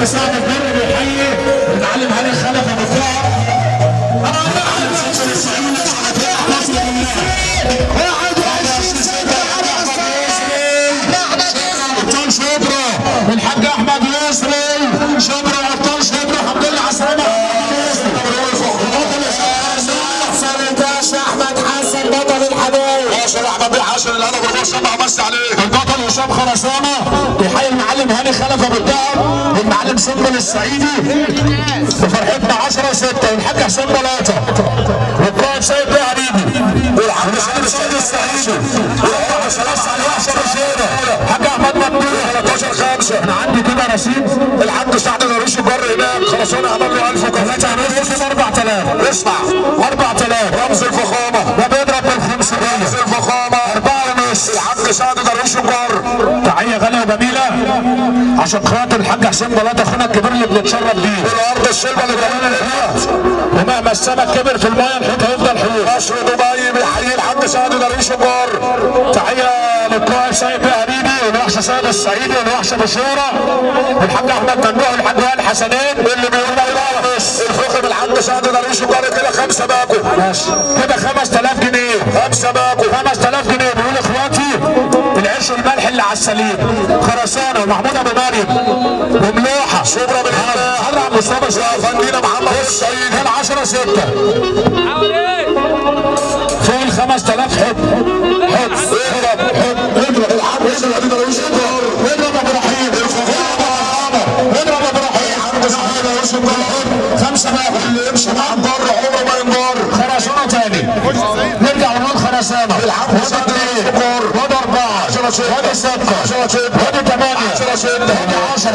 سعد البر بيحيي المعلم هاني خلف ابو الدهر. ابطال شبرا الحاج احمد يسري شبرا ابطال شبرا الحمد لله على السلامه. احمد حسن بطل الحبايب. احمد بيه حسن اللي انا بصبح بس عليه. البطل هشام خرسانه بيحيي المعلم هاني خلف ابو الدهر. المعلم سنبل السعيدي بفرحتنا 10/6 والحاج حسين بلاطه والقائد سيد بيه حبيبي والحاج سيد السعيدي والحاج ثلاث على 10 رشيده الحاج احمد ممدوح 13/5. انا عندي كده رصيد الحاج سعد الغريش البر هناك خلصانه عمل له 1000 وكفايه هنصرف 4000. اسمع 4000 رمز الفخامه ده بيضرب بال500. رمز الفخامه 4.5 الحاج سعد الغريش البر. تحيه غاليه وجميله عشان خاطر الحاج حسين بلاطه اخونا الكبير اللي بنتشرف بيه. الارض الشلبه اللي جمال الحوت ومهما السمك كبر في الميه الحوت هيفضل حوت. مصر دبي بيحيي الحاج سعد درويش البر. تحيه للقائد سيد بيه حبيبي والوحش سيد السعيدي والوحش بشوره والحاج احمد ممدوح والحاج وائل حسنين اللي بيقول لي بس الفخم الحاج سعد درويش البر كده 5 باكو. ماشي كده 5000 جنيه 5 باكو 5000 جنيه. بيقول اخواتي العيش والملح اللي على السليم خرسانه ومحمود ابو مريم وملوحه شبرا بالهنا حضر مصطفى فندينا محمد السيد كان 10/6 فوق ال 5000. حب اضرب الحاج سعد درويش البر. اضرب ابو رحيم اضرب ابو رحيم الحاج سعد درويش البر 5 باكو. اللي يمشي مع البر عمره ما ينبر. خرسانه تاني نرجع ونقول خرسانه الحاج سعد درويش البر. وادي 4 وادي 6 وادي 8 وادي 10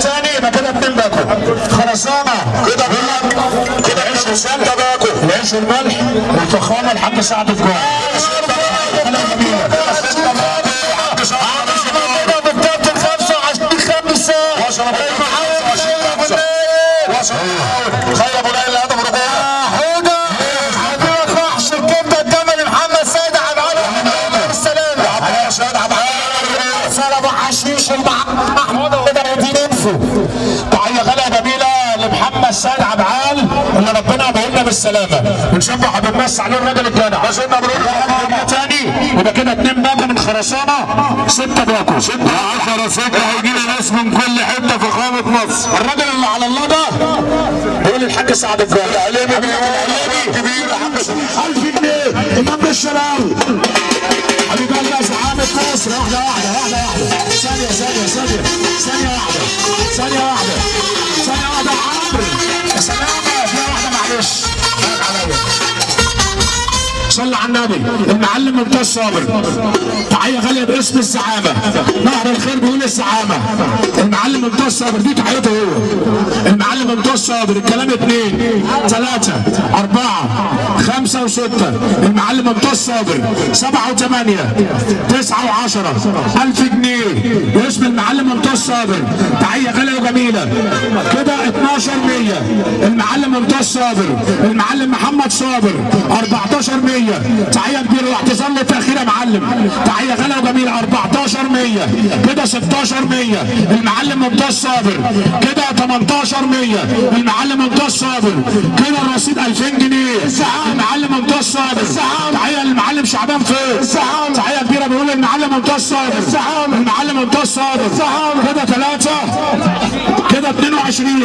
تاني يبقى كده 2 باكو خرسانه. كده عيش وسلة باكو العيش والملح الفخامه الحاج سعد الجار. خير ابو ليلى ادم رجوله حوده حبيبك وحش الكبده الجمل محمد سيد عبد العال السلام يا سيد عبد العال سلام وحشيش محمود تحيه غاليه جميله لمحمد سيد عبد العال اللي ربنا يبارك بالسلامه ونشبع بنمس عليه الراجل الجدع. عايزين مبروك تاني يبقى كده 2 باكو من خرسانه 6 باكو 6 10/6 هيجي لنا ناس من كل حته في خامه مصر. الراجل اللي على الله ده بيقول الحاج سعد الجار اعلامي كبير يا حاج 1000 جنيه امام الشراوي حبيب الله زعامه مصر. واحده ثانيه واحده عمرو يا سلام يا واحده معلش عليا. صلى على النبي المعلم ممتاز صابر. تحيه غاليه باسم الزعامه نهر الخير بيقول الزعامه المعلم ممتاز صابر. دي تحيته هو المعلم ممتاز صابر. الكلام 2 3 4 5 و6 المعلم ممتاز صابر 7 و8 9 و10 1000 جنيه باسم المعلم ممتاز صابر. تحيه غاليه وجميله كده 12100 المعلم ممتاز صابر. المعلم محمد صابر 14100 تحيه كبيره واعتذار للتاخير يا معلم. تحيه غاليه وجميله 14100 كده 16100 المعلم ممتاز صابر. كده 18100 المعلم ممتاز صابر. كده الرصيد 2000 جنيه المعلم ممتاز صابر. تحيه للمعلم شعبان فين تحيه كبيره بيقول المعلم ممتاز صابر. المعلم ممتاز صابر. كده 3 كده 22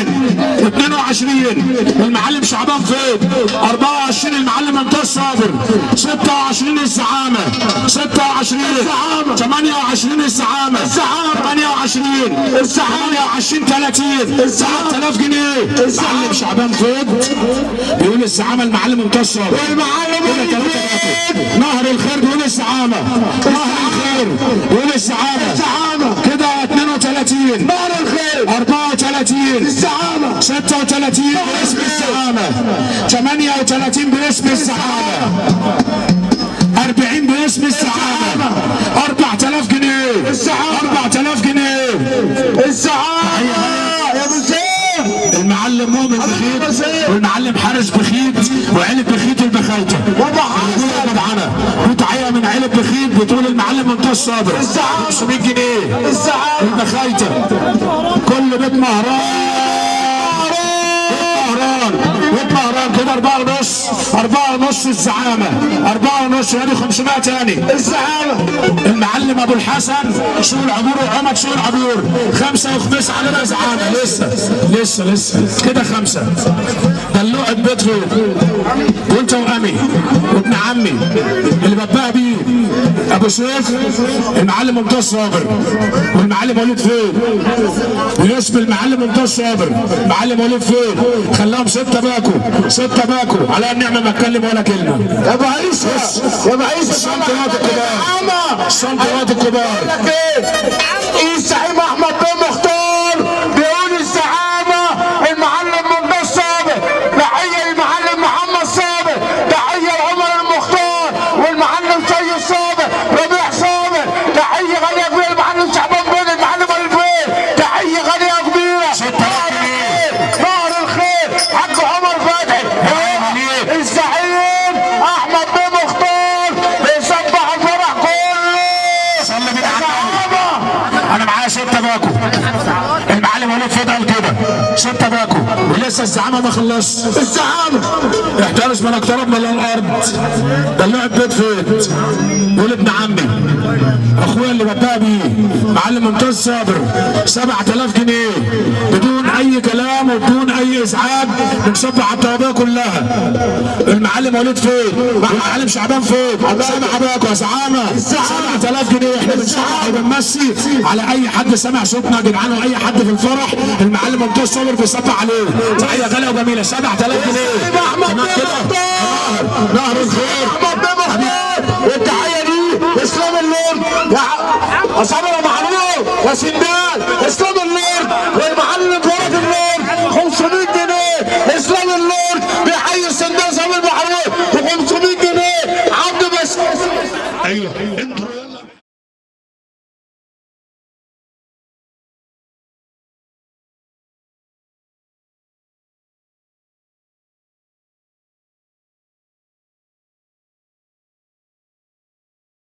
المعلم شعبان فين 24 المعلم ممتاز صابر. 26 الزعامه 26 28 الزعامه 28 28 30 3000 جنيه المعلم شعبان فين بيقول الزعامه المعلم ممتاز صابر. نهر الخير بيقول الزعامه نهر الخير بيقول الزعامه كده 32 نهر الخير 34 الزعامه 36 باسم الزعامه 38 باسم الزعامه 40 باسم الزعامه 4000 جنيه 4000 جنيه مؤمن بخيت والمعلم حارس بخيت وعيلة بخيت البخايته. الرجوله جدعانه. وتحيه من عيلة بخيت بتقول المعلم منتهى الصابر 500 جنيه. البخايته كل بيت مهران كده 4.5 الزعامه 4.5 ادي 500 تاني الزعامه. المعلم ابو الحسن سوق العبور وعمد سوق العبور 5 وخميس علينا زعامه لسه كده 5. دلوع البيت فين؟ وانت وامي وابن عمي اللي ببقى بيه ابو سيف المعلم منتهى الصابر والمعلم وليد فين؟ واسم المعلم منتهى الصابر المعلم وليد فين؟ خلاهم 6 باكو على النعمه ما اتكلم ولا كلمه. يا ابو عيسى السنترات الكبار الزعيم احمد بن مختار بيقول الزعامه المعلم منتهى الصابر. تحيه المعلم محمد صابر. تحيه لعمر المختار والمعلم سيد صابر ربيع صابر. تحيه غاليه كبيره المعلم شعبان بن المعلم الفين. تحيه غاليه كبيره نهر الخير حاج عمر فتحي. الزعيم احمد بن مختار بيصبح الفرح كله. صلي بالعافيه. انا معايا 6 باكو. المعلم وليد فضل كده 6 باكو ولسه الزعامه ما خلصش. الزعامه احترس من اقترب من الارض. دلوع البيت فين؟ قول ابن عمي اخويا اللي ببقى بيه معلم منتهى الصابر 7000 جنيه بدون اي كلام وبدون اي ازعاج. بنصبح على الطوابيه كلها. المعلم وليد فين؟ المعلم شعبان فين؟ 7 باكو يا زعامه 7000 جنيه. احنا بنصبح وبنمسي على اي حد سامع صوتنا يا جدعان واي حد في الفرح المعلم منتهى الصابر بيصبح عليه. تحيه غاليه وجميله 7000 جنيه. تمام كده نهر الخير والتحيه دي اسلام اللون يا صابر يا معلول يا سندال اسلام